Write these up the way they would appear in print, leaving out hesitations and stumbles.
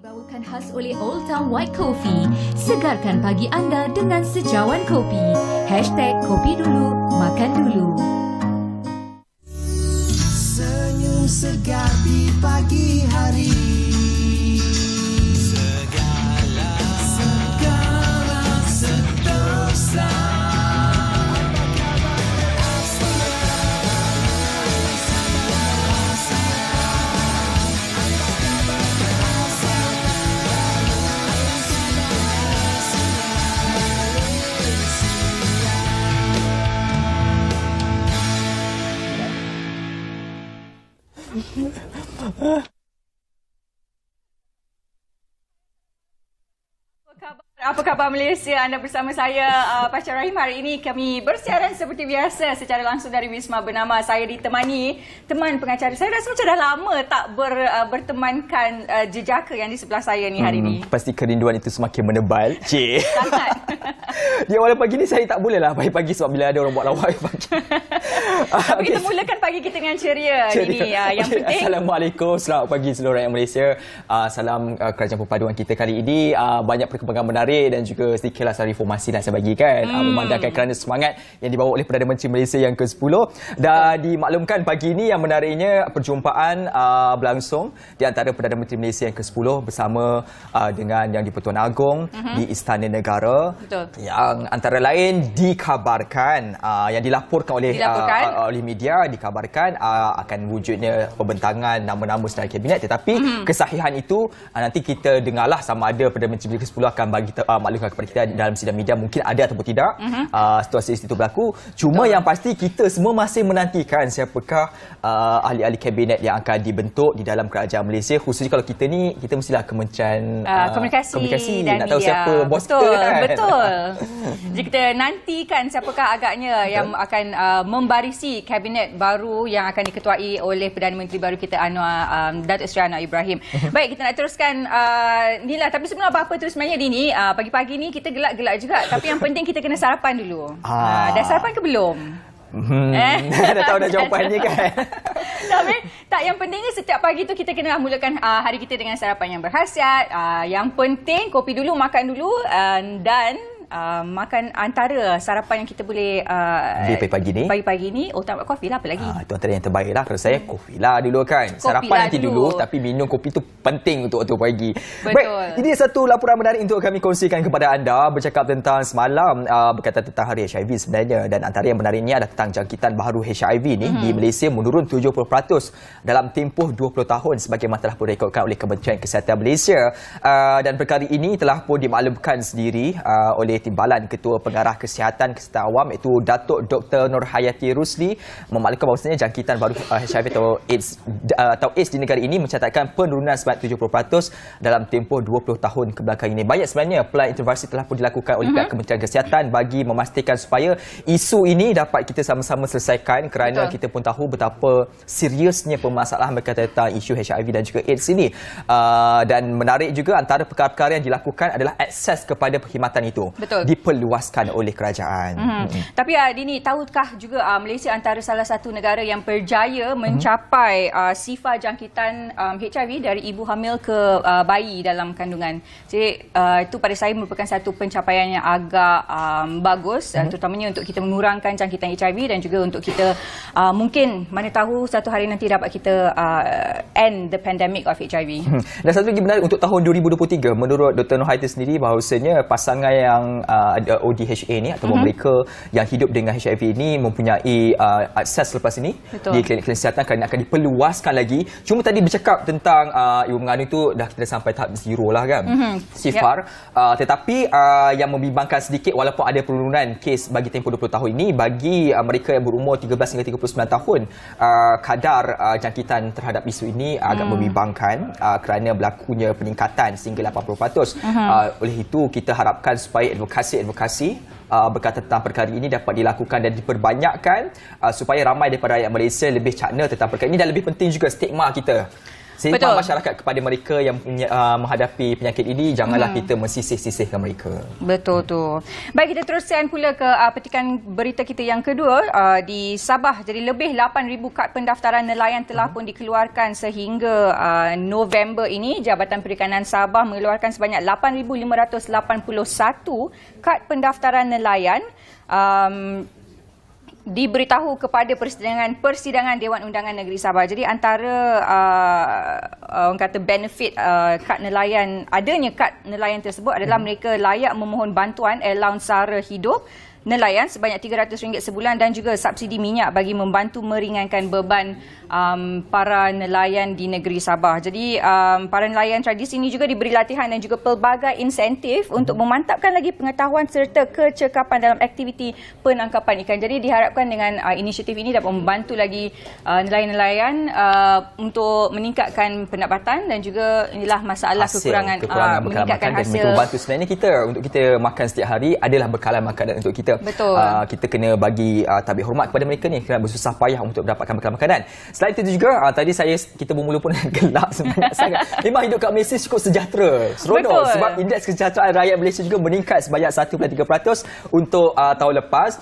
Dibawakan khas oleh Old Town White Coffee. Segarkan pagi anda dengan secawan kopi. #Kopi dulu, makan dulu. Senyum segar di pagi hari. Segala sentosa. Apa khabar Malaysia? Anda bersama saya, Pasha Rahim. Hari ini kami bersiaran seperti biasa secara langsung dari Wisma Bernama. Saya ditemani teman pengacara. Saya rasa macam dah lama tak bertemankan jejaka yang di sebelah saya ni hari ini. Pasti kerinduan itu semakin menebal. Cik. Sangat. Di awal pagi ni saya tak boleh lah pagi-pagi sebab bila ada orang buat lawak pagi. Tapi kita mulakan pagi kita dengan ceria hari ini. Yang penting. Assalamualaikum. Selamat pagi seluruh rakyat Malaysia. Salam kerajaan perpaduan kita kali ini. Banyak perkembangan menarik dan juga sedikitlah sari informasi yang saya bagikan. Memandangkan kerana semangat yang dibawa oleh Perdana Menteri Malaysia yang ke-10. Dan dimaklumkan pagi ini yang menariknya perjumpaan berlangsung di antara Perdana Menteri Malaysia yang ke-10 bersama dengan Yang di-Pertuan Agong di Istana Negara. Betul. Yang antara lain dikabarkan yang dilaporkan oleh media dikabarkan akan wujudnya pembentangan nama-nama sedaran kabinet, tetapi kesahihan itu nanti kita dengarlah sama ada Perdana Menteri ke-10 akan bagi maklumkan kepada kita dalam sidang media, mungkin ada ataupun tidak situasi itu berlaku. Cuma yang pasti kita semua masih menantikan siapakah ahli-ahli kabinet yang akan dibentuk di dalam kerajaan Malaysia, khususnya kalau kita ni kita mestilah Kementerian Komunikasi dan nak tahu media. siapa bos betul, kita kan. Betul. Jadi kita nantikan siapakah agaknya yang akan membarisi kabinet baru yang akan diketuai oleh Perdana Menteri baru kita Datuk Seri Anwar Ibrahim. Baik, kita nak teruskan Nila, tapi sebelum apa-apa tu sebenarnya Dini, pagi-pagi ni kita gelak-gelak juga, tapi yang penting kita kena sarapan dulu. Dah sarapan ke belum? Dah tahu dah jawapannya kan. Tapi tak, yang pentingnya setiap pagi tu kita kena mulakan hari kita dengan sarapan yang berkhasiat. Yang penting kopi dulu, makan dulu, dan makan antara sarapan yang kita boleh pagi-pagi ni. Oh, tak kopi lah, apa lagi? Itu antara yang terbaik lah. Kalau saya kopi lah dulu kan. Kopi Sarapan lah nanti dulu, tapi minum kopi tu penting untuk waktu pagi. Betul. Baik, ini satu laporan menarik untuk kami kongsikan kepada anda, bercakap tentang semalam berkaitan tentang hari HIV sebenarnya, dan antara yang menariknya adalah tentang jangkitan baharu HIV ni di Malaysia menurun 70% dalam tempoh 20 tahun sebagaimana telah pun rekodkan oleh Kementerian Kesihatan Malaysia. Dan perkara ini telah pun dimaklumkan sendiri oleh Timbalan Ketua Pengarah Kesihatan Awam iaitu Datuk Dr. Nurhayati Rusli memaklumkan bahawasanya jangkitan baru HIV atau AIDS di negara ini mencatatkan penurunan sebanyak 70% dalam tempoh 20 tahun kebelakang ini. Banyak sebenarnya pelan intervensi telah pun dilakukan oleh pihak Kementerian Kesihatan bagi memastikan supaya isu ini dapat kita sama-sama selesaikan, kerana kita pun tahu betapa seriusnya permasalahan berkaitan tentang isu HIV dan juga AIDS ini. Dan menarik juga antara perkara-perkara yang dilakukan adalah akses kepada perkhidmatan itu. Betul. Diperluaskan oleh kerajaan. Tapi Dini, tahukah juga Malaysia antara salah satu negara yang berjaya mencapai sifar jangkitan HIV dari ibu hamil ke bayi dalam kandungan. Jadi itu pada saya merupakan satu pencapaian yang agak bagus, terutamanya untuk kita mengurangkan jangkitan HIV dan juga untuk kita mungkin mana tahu satu hari nanti dapat kita end the pandemic of HIV. Dan satu lagi menarik untuk tahun 2023, menurut Dr. Nurhayati sendiri bahawasanya pasangan yang ada ODHA ni ataupun mereka yang hidup dengan HIV ini mempunyai akses selepas ini di klinik kesihatan kerana akan diperluaskan lagi. Cuma tadi bercakap tentang ibu mengandung itu dah kita sampai tahap zero lah kan, sifar. Tetapi yang membimbangkan sedikit, walaupun ada penurunan kes bagi tempoh 20 tahun ini, bagi mereka yang berumur 13 hingga 39 tahun, kadar jangkitan terhadap isu ini agak membimbangkan kerana berlakunya peningkatan sehingga 80%. Oleh itu kita harapkan supaya advokasi berkaitan tentang perkara ini dapat dilakukan dan diperbanyakkan supaya ramai daripada rakyat Malaysia lebih cakna tentang perkara ini, dan lebih penting juga stigma kita. Sehingga masyarakat kepada mereka yang menghadapi penyakit ini, janganlah kita mensisih-sisihkan mereka. Betul tu. Baik, kita teruskan pula ke petikan berita kita yang kedua. Di Sabah, jadi lebih 8,000 kad pendaftaran nelayan telah pun dikeluarkan sehingga November ini. Jabatan Perikanan Sabah mengeluarkan sebanyak 8,581 kad pendaftaran nelayan. Diberitahu kepada persidangan Dewan Undangan Negeri Sabah. Jadi antara orang kata benefit kad nelayan, adanya kad nelayan tersebut adalah mereka layak memohon bantuan allowance sara hidup nelayan sebanyak RM300 sebulan dan juga subsidi minyak bagi membantu meringankan beban para nelayan di negeri Sabah. Jadi para nelayan tradisi ini juga diberi latihan dan juga pelbagai insentif untuk memantapkan lagi pengetahuan serta kecekapan dalam aktiviti penangkapan ikan. Jadi diharapkan dengan inisiatif ini dapat membantu lagi nelayan-nelayan untuk meningkatkan pendapatan dan juga inilah masalah kekurangan meningkatkan hasil. Membantu sebenarnya kita untuk kita makan setiap hari adalah bekalan makanan untuk kita. Betul. Kita kena bagi tabik hormat kepada mereka ni kerana bersusah payah untuk mendapatkan bekalan makanan. Selain itu juga tadi kita bermula pun gelak sebenarnya sangat. Memang hidup kat Malaysia cukup sejahtera. Seronok sebab indeks kesejahteraan rakyat Malaysia juga meningkat sebanyak 1.3% untuk tahun lepas.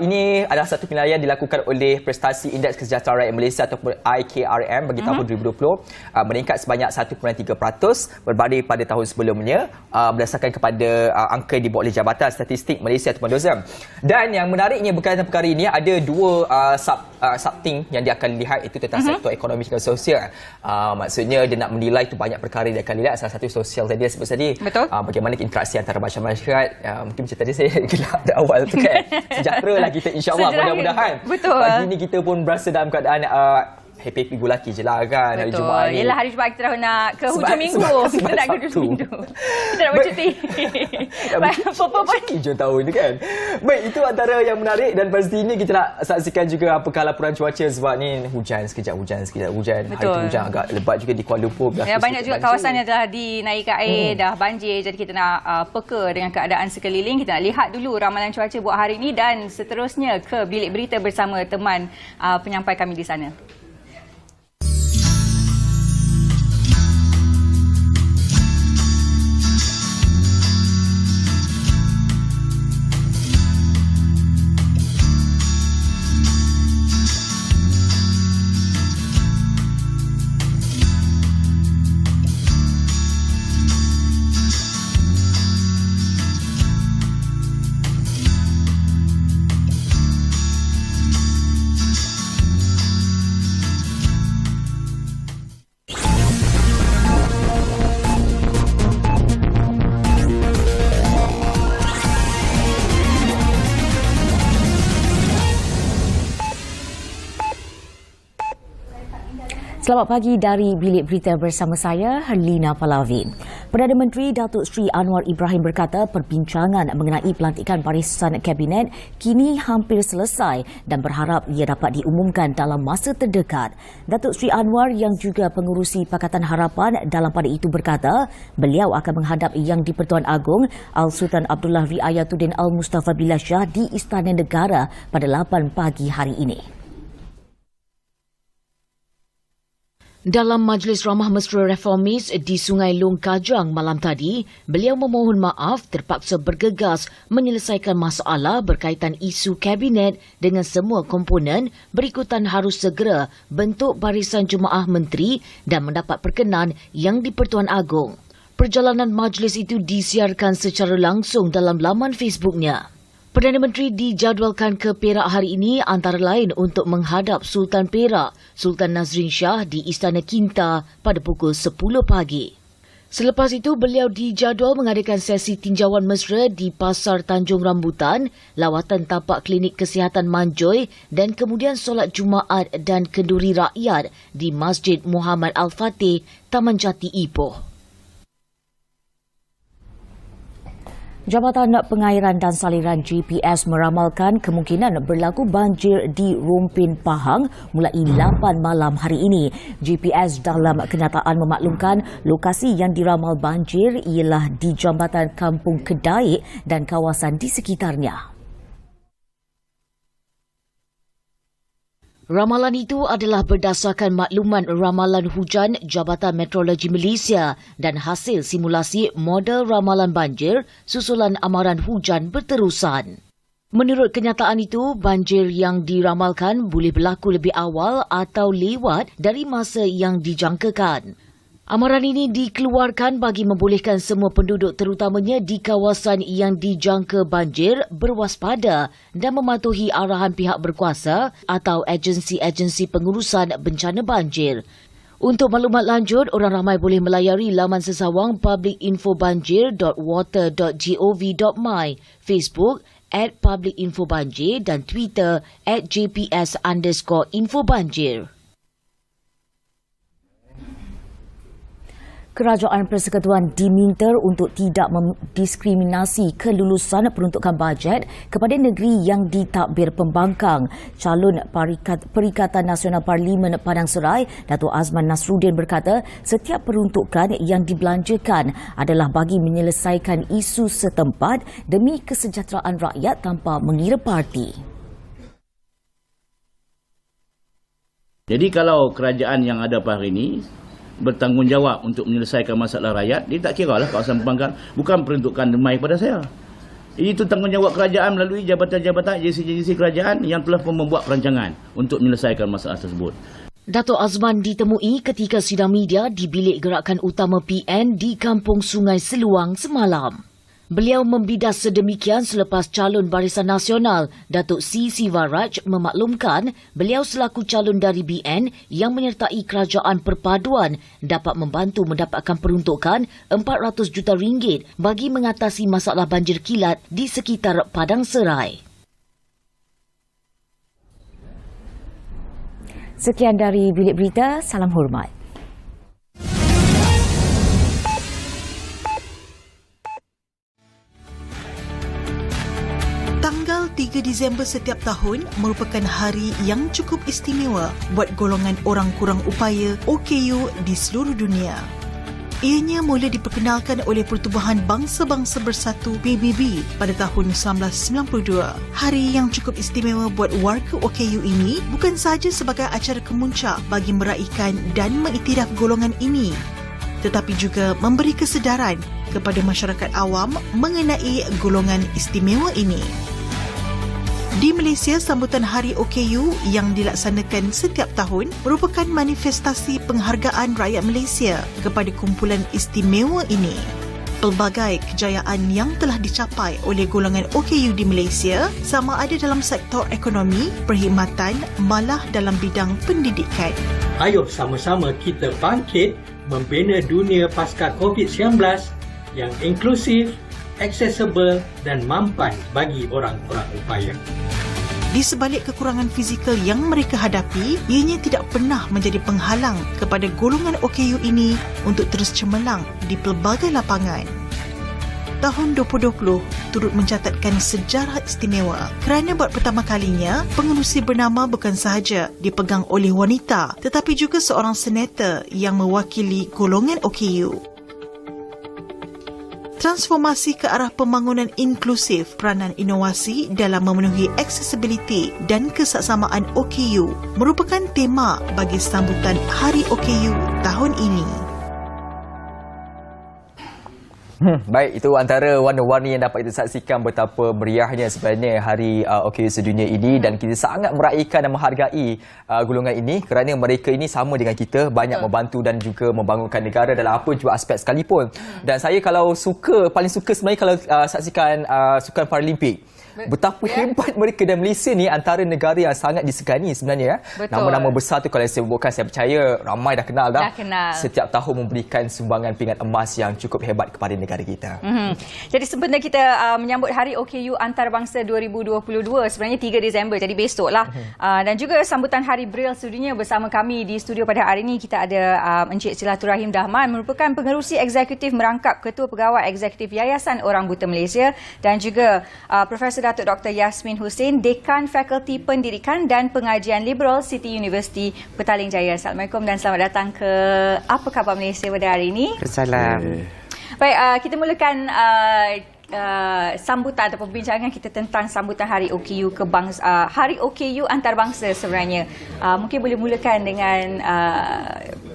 Ini adalah satu penilaian dilakukan oleh Prestasi Indeks Kesejahteraan Rakyat Malaysia ataupun IKRM bagi tahun 2020, meningkat sebanyak 1.3% berbanding pada tahun sebelumnya, berdasarkan kepada angka yang dibuat oleh Jabatan Statistik Malaysia ataupun DOZM. Dan yang menariknya berkaitan perkara ini, ada dua sub-thing yang dia akan lihat, itu tentang sektor ekonomi dan sosial. Maksudnya dia nak menilai tu banyak perkara dia akan lihat. Salah satu sosial tadi sebut tadi. Bagaimana interaksi antara masyarakat. Mungkin macam tadi saya gelak pada awal tu kan. Sejahtera lah kita, insya-Allah, mudah-mudahan. Pagi ni kita pun berasa dalam keadaan happy gulaki je lah kan hari Jumaat ni. Yelah, hari Jumaat kita dah nak ke hujung minggu. Kita nak ke hujung minggu. Kita nak bercuti. Hujung tahun ni kan. Baik, itu antara yang menarik dan pastinya kita nak saksikan juga apakah laporan cuaca sebab ni hujan sekejap hujan. Hari tu hujan agak lebat juga di Kuala Lumpur. Ya, banyak juga kawasan yang telah dinaikkan air, dah banjir. Jadi kita nak peka dengan keadaan sekeliling. Kita nak lihat dulu ramalan cuaca buat hari ini dan seterusnya ke bilik berita bersama teman penyampai kami di sana. Selamat pagi dari Bilik Berita bersama saya, Herlina Palavin. Perdana Menteri Datuk Seri Anwar Ibrahim berkata perbincangan mengenai pelantikan barisan Kabinet kini hampir selesai dan berharap ia dapat diumumkan dalam masa terdekat. Datuk Seri Anwar yang juga pengurusi Pakatan Harapan dalam pada itu berkata beliau akan menghadap Yang di-Pertuan Agong Al-Sultan Abdullah Riayatuddin Al-Mustafa Billah Shah di Istana Negara pada 8 pagi hari ini. Dalam Majlis Ramah Mesra Reformis di Sungai Long Kajang malam tadi, beliau memohon maaf terpaksa bergegas menyelesaikan masalah berkaitan isu Kabinet dengan semua komponen berikutan harus segera bentuk barisan jemaah menteri dan mendapat perkenan Yang di-Pertuan Agong. Perjalanan majlis itu disiarkan secara langsung dalam laman Facebooknya. Perdana Menteri dijadualkan ke Perak hari ini antara lain untuk menghadap Sultan Perak, Sultan Nazrin Shah di Istana Kinta pada pukul 10 pagi. Selepas itu, beliau dijadual mengadakan sesi tinjauan mesra di Pasar Tanjung Rambutan, lawatan tapak klinik kesihatan Manjoy dan kemudian solat Jumaat dan kenduri rakyat di Masjid Muhammad Al-Fatih, Taman Jati Ipoh. Jabatan Pengairan dan Saliran GPS meramalkan kemungkinan berlaku banjir di Rompin Pahang mulai 8 malam hari ini. GPS dalam kenyataan memaklumkan lokasi yang diramal banjir ialah di Jambatan Kampung Kedaik dan kawasan di sekitarnya. Ramalan itu adalah berdasarkan makluman ramalan hujan Jabatan Meteorologi Malaysia dan hasil simulasi model ramalan banjir susulan amaran hujan berterusan. Menurut kenyataan itu, banjir yang diramalkan boleh berlaku lebih awal atau lewat dari masa yang dijangkakan. Amaran ini dikeluarkan bagi membolehkan semua penduduk terutamanya di kawasan yang dijangka banjir berwaspada dan mematuhi arahan pihak berkuasa atau agensi-agensi pengurusan bencana banjir. Untuk maklumat lanjut, orang ramai boleh melayari laman sesawang publicinfobanjir.water.gov.my, Facebook @publicinfobanjir dan Twitter @jps_infobanjir. Kerajaan Persekutuan diminta untuk tidak mendiskriminasi kelulusan peruntukan bajet kepada negeri yang ditadbir pembangkang. Calon Perikatan Nasional Parlimen Padang Serai, Datuk Azman Nasruddin berkata, setiap peruntukan yang dibelanjakan adalah bagi menyelesaikan isu setempat demi kesejahteraan rakyat tanpa mengira parti. Jadi kalau kerajaan yang ada hari ini bertanggungjawab untuk menyelesaikan masalah rakyat, dia tak kira lah kawasan pembangkang bukan peruntukan demai kepada saya. Itu tanggungjawab kerajaan melalui jabatan-jabatan agensi-agensi kerajaan yang telah pun membuat perancangan untuk menyelesaikan masalah tersebut. Datuk Azman ditemui ketika sidang media di bilik gerakan utama PN di Kampung Sungai Seluang semalam. Beliau membidas sedemikian selepas calon Barisan Nasional, Datuk C. Sivaraj memaklumkan beliau selaku calon dari BN yang menyertai kerajaan perpaduan dapat membantu mendapatkan peruntukan RM400 juta bagi mengatasi masalah banjir kilat di sekitar Padang Serai. Sekian dari Bilik Berita, salam hormat. Tanggal 3 Disember setiap tahun merupakan hari yang cukup istimewa buat golongan orang kurang upaya OKU di seluruh dunia. Ianya mula diperkenalkan oleh Pertubuhan Bangsa-Bangsa Bersatu PBB pada tahun 1992. Hari yang cukup istimewa buat warga OKU ini bukan sahaja sebagai acara kemuncak bagi meraihkan dan mengiktiraf golongan ini, tetapi juga memberi kesedaran kepada masyarakat awam mengenai golongan istimewa ini. Di Malaysia, sambutan Hari OKU yang dilaksanakan setiap tahun merupakan manifestasi penghargaan rakyat Malaysia kepada kumpulan istimewa ini. Pelbagai kejayaan yang telah dicapai oleh golongan OKU di Malaysia sama ada dalam sektor ekonomi, perkhidmatan, malah dalam bidang pendidikan. Ayo sama-sama kita bangkit membina dunia pasca COVID-19 yang inklusif, aksesibel dan mampan bagi orang-orang upaya. Di sebalik kekurangan fizikal yang mereka hadapi, ianya tidak pernah menjadi penghalang kepada golongan OKU ini untuk terus cemerlang di pelbagai lapangan. Tahun 2020 turut mencatatkan sejarah istimewa kerana buat pertama kalinya pengerusi bernama bukan sahaja dipegang oleh wanita tetapi juga seorang senator yang mewakili golongan OKU. Transformasi ke arah pembangunan inklusif peranan inovasi dalam memenuhi aksesibiliti dan kesaksamaan OKU merupakan tema bagi sambutan Hari OKU tahun ini. Baik, itu antara warna-warni yang dapat kita saksikan betapa meriahnya sebenarnya Hari OKU sedunia ini dan kita sangat meraihkan dan menghargai golongan ini kerana mereka ini sama dengan kita, banyak membantu dan juga membangunkan negara dalam apa jua aspek sekalipun. Dan saya kalau paling suka sebenarnya kalau saksikan sukan Paralimpik. Betapa hebat mereka dan Malaysia ni antara negara yang sangat disegani sebenarnya. Nama-nama besar tu kalau saya sebutkan saya percaya ramai dah kenal dah. Setiap tahun memberikan sumbangan pingat emas yang cukup hebat kepada negara kita. Jadi sebenarnya kita menyambut Hari OKU Antarabangsa 2022 sebenarnya 3 Disember, jadi besok lah. Dan juga sambutan Hari Braille sedunia bersama kami di studio pada hari ini kita ada Encik Silaturahim Dahman merupakan pengerusi eksekutif merangkap Ketua Pegawai Eksekutif Yayasan Orang Buta Malaysia dan juga Profesor Datuk Dr. Yasmin Hussein, Dekan Fakulti Pendidikan dan Pengajian Liberal City University Petaling Jaya. Assalamualaikum dan selamat datang ke Apa Khabar Malaysia pada hari ini. Salam. Baik, kita mulakan sambutan atau perbincangan kita tentang sambutan Hari OKU Hari OKU antarabangsa sebenarnya. Mungkin boleh mulakan dengan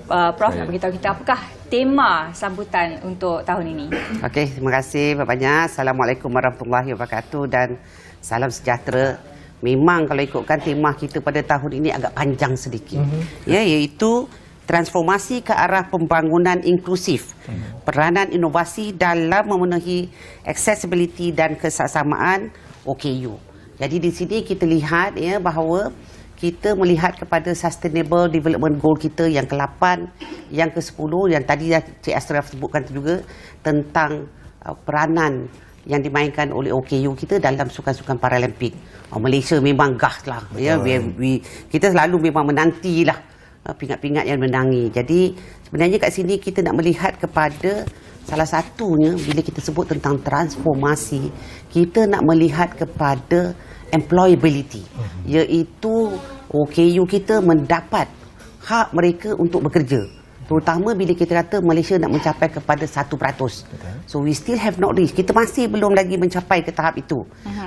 Prof nak beritahu kita apakah tema sambutan untuk tahun ini. Okey, terima kasih banyak. Assalamualaikum warahmatullahi wabarakatuh dan salam sejahtera. Memang kalau ikutkan tema kita pada tahun ini agak panjang sedikit. Ya, iaitu transformasi ke arah pembangunan inklusif. Peranan inovasi dalam memenuhi accessibility dan kesesamaan OKU. Jadi di sini kita lihat ya bahawa kita melihat kepada Sustainable Development Goal kita yang ke-8, yang ke-10, yang tadi Cik Ashraf sebutkan juga tentang peranan yang dimainkan oleh OKU kita dalam sukan-sukan Paralimpik. Malaysia memang gas lah. Ya, kita selalu memang menantilah pingat-pingat yang menangi. Jadi sebenarnya kat sini kita nak melihat kepada salah satunya bila kita sebut tentang transformasi, kita nak melihat kepada employability, iaitu OKU kita mendapat hak mereka untuk bekerja, terutama bila kita kata Malaysia nak mencapai kepada 1%. So we still have not reached, kita masih belum lagi mencapai ke tahap itu.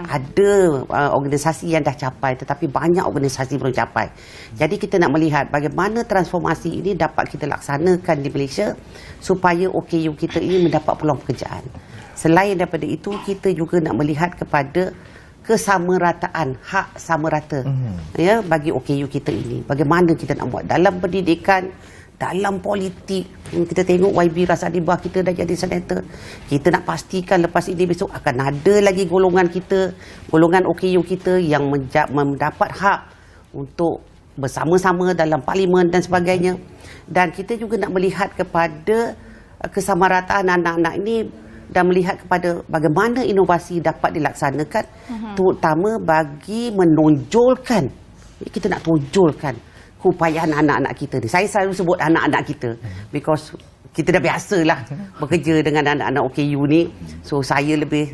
Ada organisasi yang dah capai, tetapi banyak organisasi belum capai. Jadi kita nak melihat bagaimana transformasi ini dapat kita laksanakan di Malaysia supaya OKU kita ini mendapat peluang pekerjaan. Selain daripada itu, kita juga nak melihat kepada kesamarataan, hak sama rata ya bagi OKU kita ini. Bagaimana kita nak buat dalam pendidikan, dalam politik. Kita tengok YB Rasadibah kita dah jadi senator. Kita nak pastikan lepas ini besok akan ada lagi golongan kita, golongan OKU kita yang mendapat hak untuk bersama-sama dalam parlimen dan sebagainya. Dan kita juga nak melihat kepada kesamarataan anak-anak ini dan melihat kepada bagaimana inovasi dapat dilaksanakan, terutama bagi menonjolkan, kita nak tonjolkan keupayaan anak-anak kita ni. Saya selalu sebut anak-anak kita because kita dah biasalah bekerja dengan anak-anak OKU ni. So saya lebih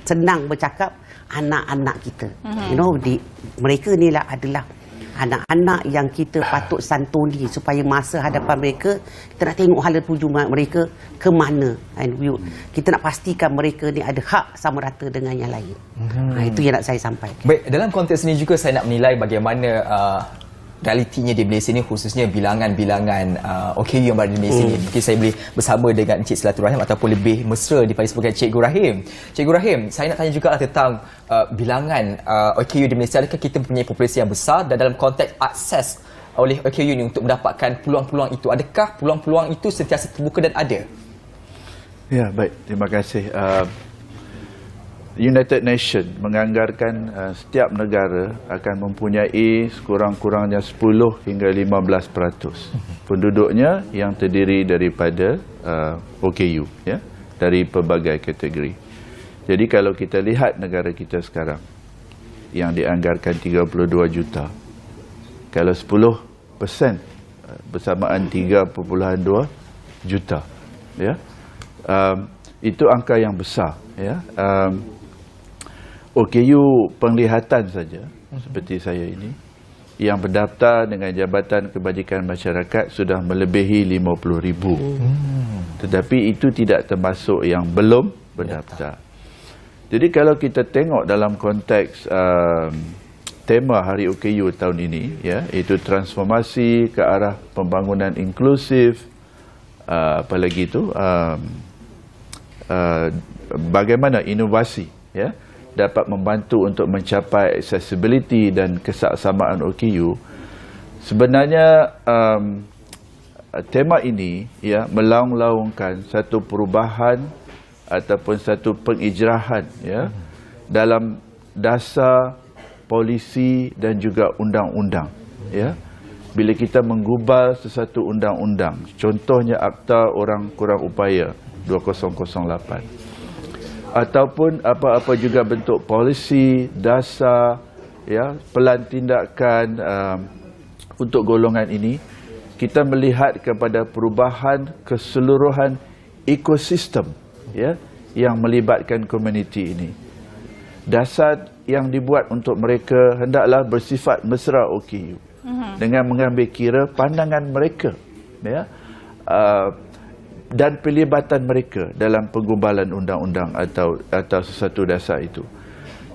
senang bercakap anak-anak kita. You know, mereka ni lah adalah anak-anak yang kita patut santuni supaya masa hadapan mereka kita nak tengok hala tuju mereka ke mana, and kita nak pastikan mereka ni ada hak sama rata dengan yang lain. Itu yang nak saya sampaikan. Baik, dalam konteks ini juga saya nak menilai bagaimana realitinya di Malaysia ni, khususnya bilangan-bilangan OKU yang berada di Malaysia ni. Mungkin saya boleh bersama dengan Encik Silaturahim ataupun lebih mesra dipanggil sebagai Cikgu Rahim. Cikgu Rahim, saya nak tanya juga tentang bilangan OKU di Malaysia. Adakah kita mempunyai populasi yang besar, dan dalam konteks akses oleh OKU ni untuk mendapatkan peluang-peluang itu, adakah peluang-peluang itu sentiasa terbuka dan ada? Ya, baik. Terima kasih. United Nations menganggarkan setiap negara akan mempunyai sekurang-kurangnya 10 hingga 15% penduduknya yang terdiri daripada OKU, ya, dari pelbagai kategori. Jadi kalau kita lihat negara kita sekarang yang dianggarkan 32 juta, kalau 10% bersamaan 3.2 juta, ya, itu angka yang besar, ya. OKU penglihatan saja seperti saya ini yang berdaftar dengan Jabatan Kebajikan Masyarakat sudah melebihi 50,000. Tetapi itu tidak termasuk yang belum berdaftar. Jadi kalau kita tengok dalam konteks tema Hari OKU tahun ini, ya, iaitu transformasi ke arah pembangunan inklusif, apalagi itu bagaimana inovasi, ya, dapat membantu untuk mencapai accessibility dan kesesamaan OKU. Sebenarnya tema ini, ya, melaung-laungkan satu perubahan ataupun satu pengijrahan, ya, dalam dasar polisi dan juga undang-undang, ya. Bila kita menggubal sesuatu undang-undang, contohnya Akta Orang Kurang Upaya 2008, ataupun apa-apa juga bentuk polisi, dasar, ya, pelan tindakan untuk golongan ini, kita melihat kepada perubahan keseluruhan ekosistem, ya, yang melibatkan komuniti ini. Dasar yang dibuat untuk mereka hendaklah bersifat mesra OKU dengan mengambil kira pandangan mereka, ya. dan pelibatan mereka dalam penggubalan undang-undang atau sesuatu dasar itu.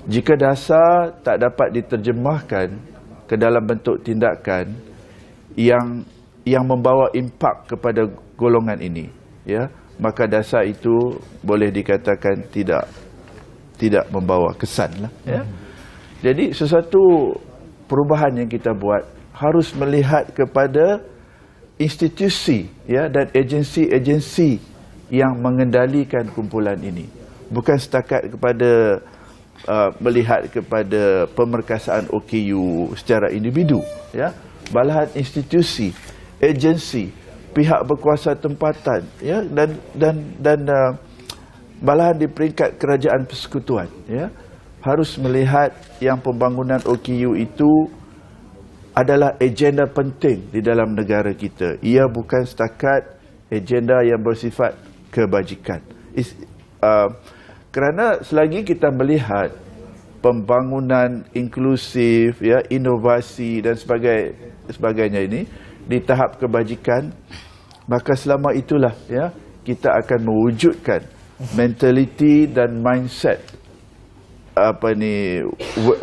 Jika dasar tak dapat diterjemahkan ke dalam bentuk tindakan yang membawa impak kepada golongan ini, ya, maka dasar itu boleh dikatakan tidak membawa kesan lah, ya. Jadi sesuatu perubahan yang kita buat harus melihat kepada institusi, ya, dan agensi-agensi yang mengendalikan kumpulan ini, bukan setakat kepada melihat kepada pemerkasaan OKU secara individu, ya. Malahan institusi, agensi, pihak berkuasa tempatan, ya, dan malahan di peringkat kerajaan persekutuan, ya, harus melihat yang pembangunan OKU itu adalah agenda penting di dalam negara kita. Ia bukan setakat agenda yang bersifat kebajikan. Kerana selagi kita melihat pembangunan inklusif, ya, inovasi dan sebagainya ini di tahap kebajikan, maka selama itulah, ya, kita akan mewujudkan mentaliti dan mindset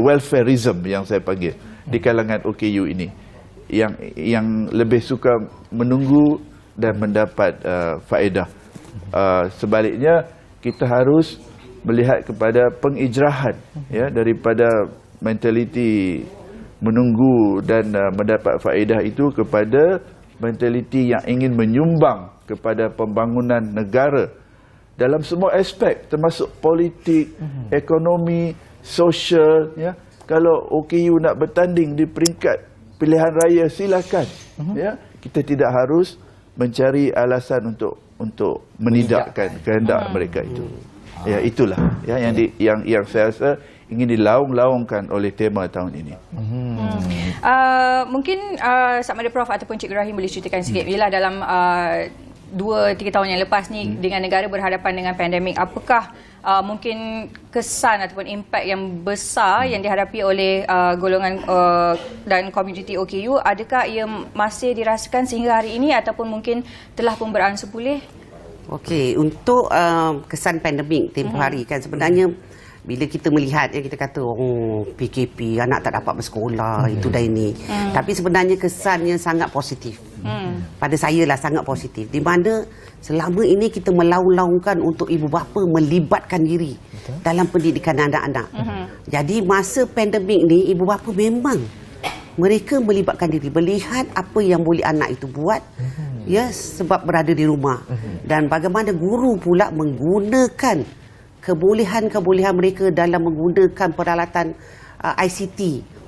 welfareism yang saya panggil di kalangan OKU ini, yang lebih suka menunggu dan mendapat faedah. Sebaliknya, kita harus melihat kepada pengijrahan, ya, daripada mentaliti menunggu dan mendapat faedah itu kepada mentaliti yang ingin menyumbang kepada pembangunan negara dalam semua aspek, termasuk politik, ekonomi, sosial, ya. Kalau OKU nak bertanding di peringkat pilihan raya, silakan, ya. Kita tidak harus mencari alasan untuk menidakkan kehendak mereka itu. Ya, itulah, ya, yang saya rasa ingin dilaung-laungkan oleh tema tahun ini. Mungkin sama ada Prof ataupun Cik Rahim boleh ceritakan sikit. Bila dalam 2-3 tahun yang lepas ni, dengan negara berhadapan dengan pandemik, apakah mungkin kesan ataupun impak yang besar yang dihadapi oleh golongan dan komuniti OKU? Adakah ia masih dirasakan sehingga hari ini ataupun mungkin telah pun beransur pulih? Okey, untuk kesan pandemik tempoh hari kan, sebenarnya bila kita melihat, ya, kita kata PKP, anak tak dapat bersekolah, itu dan ini. Tapi sebenarnya kesannya sangat positif. Pada saya lah sangat positif. Di mana selama ini kita melaung-laungkan untuk ibu bapa melibatkan diri dalam pendidikan anak-anak. Jadi masa pandemik ni, ibu bapa memang mereka melibatkan diri, melihat apa yang boleh anak itu buat, ya, sebab berada di rumah. Dan bagaimana guru pula menggunakan kebolehan-kebolehan mereka dalam menggunakan peralatan ICT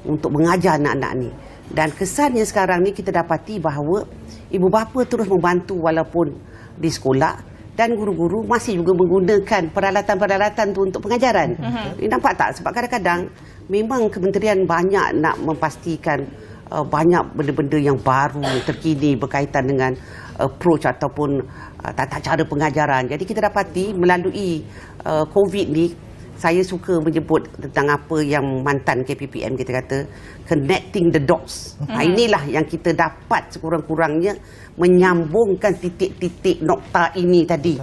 untuk mengajar anak-anak ni. Dan kesannya sekarang ni kita dapati bahawa ibu bapa terus membantu walaupun di sekolah, dan guru-guru masih juga menggunakan peralatan-peralatan tu untuk pengajaran. Nampak tak? Sebab kadang-kadang memang kementerian banyak nak memastikan banyak benda-benda yang baru, terkini berkaitan dengan approach ataupun tata cara pengajaran. Jadi kita dapati melalui COVID ni, saya suka menyebut tentang apa yang mantan KPPM kita kata, connecting the dots. Inilah yang kita dapat sekurang-kurangnya menyambungkan titik-titik nokta ini tadi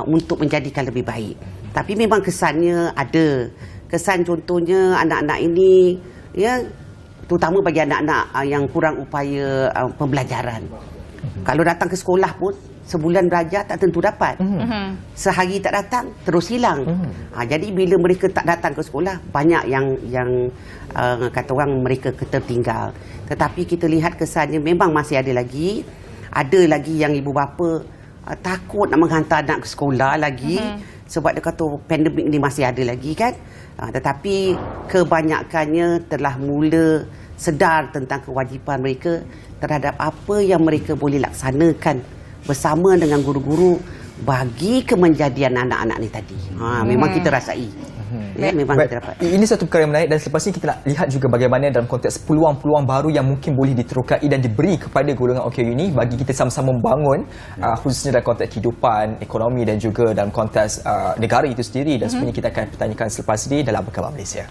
untuk menjadikan lebih baik. Tapi memang kesannya ada. Kesan contohnya anak-anak ini, ya, terutama bagi anak-anak yang kurang upaya pembelajaran. Kalau datang ke sekolah pun, sebulan belajar tak tentu dapat. Sehari tak datang, terus hilang. Jadi bila mereka tak datang ke sekolah, banyak yang kata orang mereka tertinggal. Tetapi kita lihat kesannya memang masih ada lagi yang ibu bapa takut nak menghantar anak ke sekolah lagi, sebab dia kata pandemik ni masih ada lagi kan. Tetapi kebanyakannya telah mula sedar tentang kewajipan mereka terhadap apa yang mereka boleh laksanakan bersama dengan guru-guru bagi kemenjadian anak-anak ni tadi. Memang kita rasai. Ya, memang kita dapat. Ini satu perkara yang menarik, dan selepas ini kita nak lihat juga bagaimana dalam konteks peluang-peluang baru yang mungkin boleh diterokai dan diberi kepada golongan OKU ini bagi kita sama-sama membangun khususnya dalam konteks kehidupan, ekonomi dan juga dalam konteks negara itu sendiri. Dan sebenarnya kita akan pertanyakan selepas ini dalam Apa Khabar Malaysia.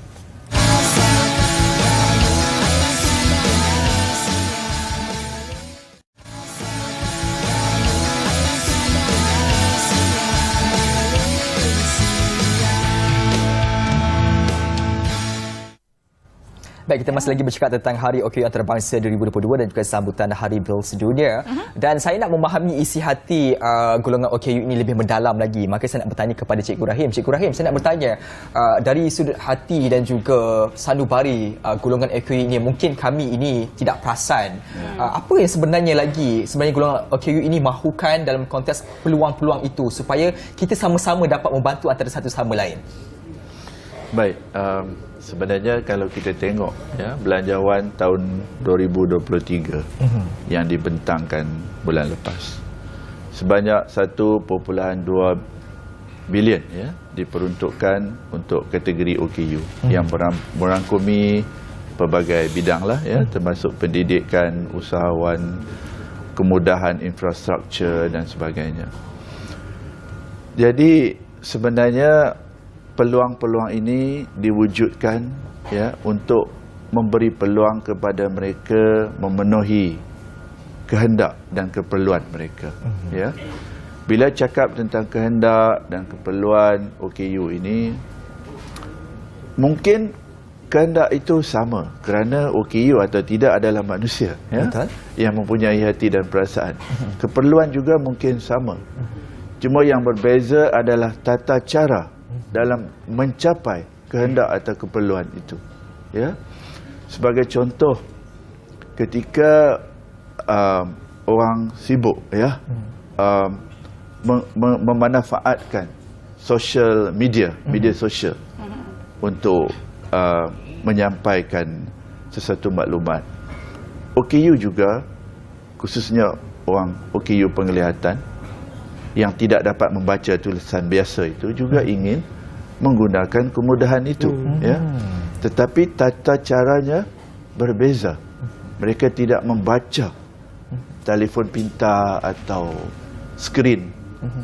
Baik, kita masih lagi bercakap tentang Hari OKU Antarabangsa 2022 dan juga sambutan Hari Bil Sedunia. Dan saya nak memahami isi hati golongan OKU ini lebih mendalam lagi. Maka saya nak bertanya kepada Cikgu Rahim. Cikgu Rahim, saya nak bertanya dari sudut hati dan juga sanubari golongan OKU ini, mungkin kami ini tidak perasan. Apa yang sebenarnya golongan OKU ini mahukan dalam konteks peluang-peluang itu supaya kita sama-sama dapat membantu antara satu sama lain? Baik, sebenarnya kalau kita tengok belanjawan tahun 2023 yang dibentangkan bulan lepas, sebanyak 1.2 bilion diperuntukkan untuk kategori OKU yang merangkumi pelbagai bidang lah, termasuk pendidikan, usahawan, kemudahan infrastruktur dan sebagainya. Jadi sebenarnya peluang-peluang ini diwujudkan untuk memberi peluang kepada mereka memenuhi kehendak dan keperluan mereka. Bila cakap tentang kehendak dan keperluan OKU ini, mungkin kehendak itu sama kerana OKU atau tidak adalah manusia yang mempunyai hati dan perasaan. Keperluan juga mungkin sama. Cuma yang berbeza adalah tata cara dalam mencapai kehendak atau keperluan itu. Sebagai contoh, ketika orang sibuk memanfaatkan social media sosial untuk menyampaikan sesuatu maklumat, OKU juga, khususnya orang OKU penglihatan yang tidak dapat membaca tulisan biasa itu juga ingin menggunakan kemudahan itu. Tetapi tata caranya berbeza. Mereka tidak membaca telefon pintar atau skrin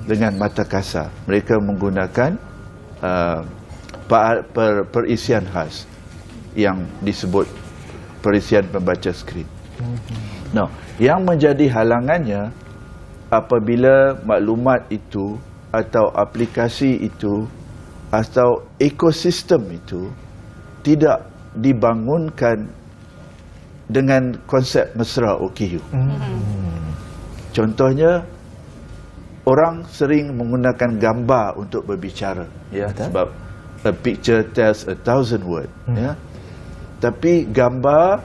dengan mata kasar. Mereka menggunakan perisian khas yang disebut perisian pembaca skrin. Yang menjadi halangannya apabila maklumat itu atau aplikasi itu atau ekosistem itu tidak dibangunkan dengan konsep mesra OKU. Contohnya, orang sering menggunakan gambar untuk berbicara, sebab a picture tells 1,000 words. Tapi gambar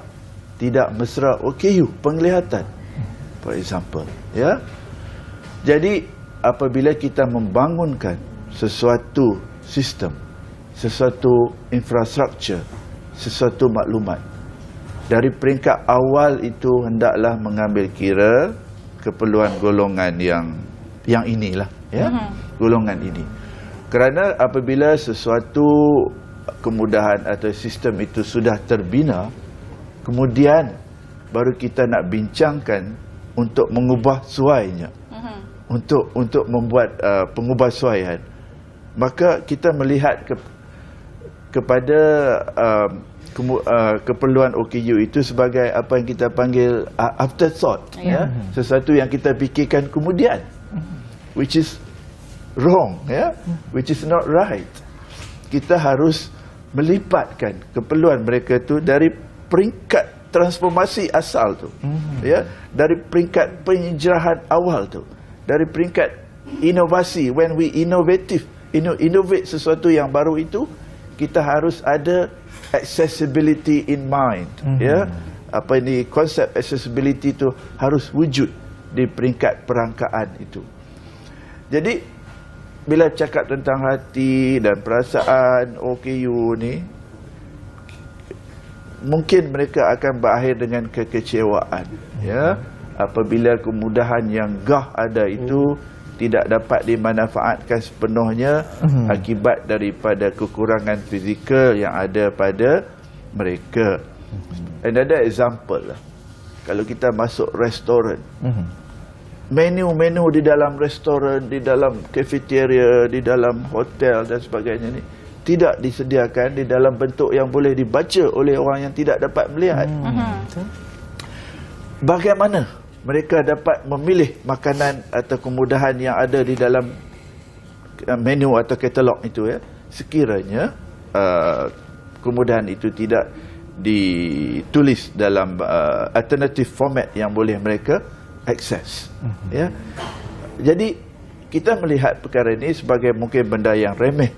tidak mesra OKU penglihatan, for example. Jadi apabila kita membangunkan sesuatu sistem, sesuatu infrastruktur, sesuatu maklumat, dari peringkat awal itu hendaklah mengambil kira keperluan golongan yang inilah, golongan ini. Kerana apabila sesuatu kemudahan atau sistem itu sudah terbina, kemudian baru kita nak bincangkan untuk mengubah suainya, untuk membuat pengubahsuaian. Maka kita melihat kepada keperluan OKU itu sebagai apa yang kita panggil afterthought, sesuatu yang kita fikirkan kemudian, which is wrong, which is not right. Kita harus melipatkan keperluan mereka tu dari peringkat transformasi asal tu, dari peringkat penjerahan awal tu, dari peringkat inovasi. When we innovate sesuatu yang baru itu, kita harus ada accessibility in mind. Konsep accessibility itu harus wujud di peringkat perangkaan itu. Jadi bila cakap tentang hati dan perasaan OKU ni, mungkin mereka akan berakhir dengan kekecewaan, apabila kemudahan yang ada itu tidak dapat dimanfaatkan sepenuhnya akibat daripada kekurangan fizikal yang ada pada mereka. Another example lah, kalau kita masuk restoran, menu-menu di dalam restoran, di dalam cafeteria, di dalam hotel dan sebagainya ni tidak disediakan di dalam bentuk yang boleh dibaca oleh orang yang tidak dapat melihat. Bagaimana mereka dapat memilih makanan atau kemudahan yang ada di dalam menu atau katalog itu, sekiranya kemudahan itu tidak ditulis dalam alternative format yang boleh mereka akses. Ya. Jadi kita melihat perkara ini sebagai mungkin benda yang remeh,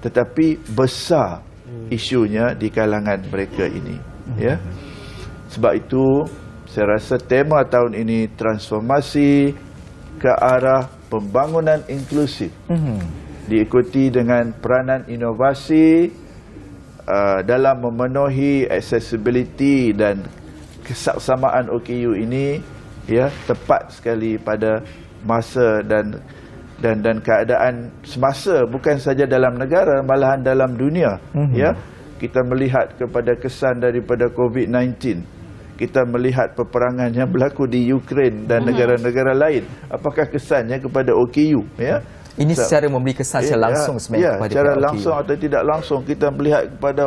tetapi besar isunya di kalangan mereka ini. Ya. Sebab itu saya rasa tema tahun ini transformasi ke arah pembangunan inklusif, diikuti dengan peranan inovasi dalam memenuhi accessibility dan kesaksamaan OKU ini, ya, tepat sekali pada masa dan keadaan semasa, bukan saja dalam negara, malahan dalam dunia. Ya, kita melihat kepada kesan daripada COVID-19, kita melihat peperangan yang berlaku di Ukraine dan negara-negara lain. Apakah kesannya kepada OKU? Ya, ini secara memberi kesan secara langsung sebenarnya kepada secara OKU. langsung atau tidak langsung kita melihat kepada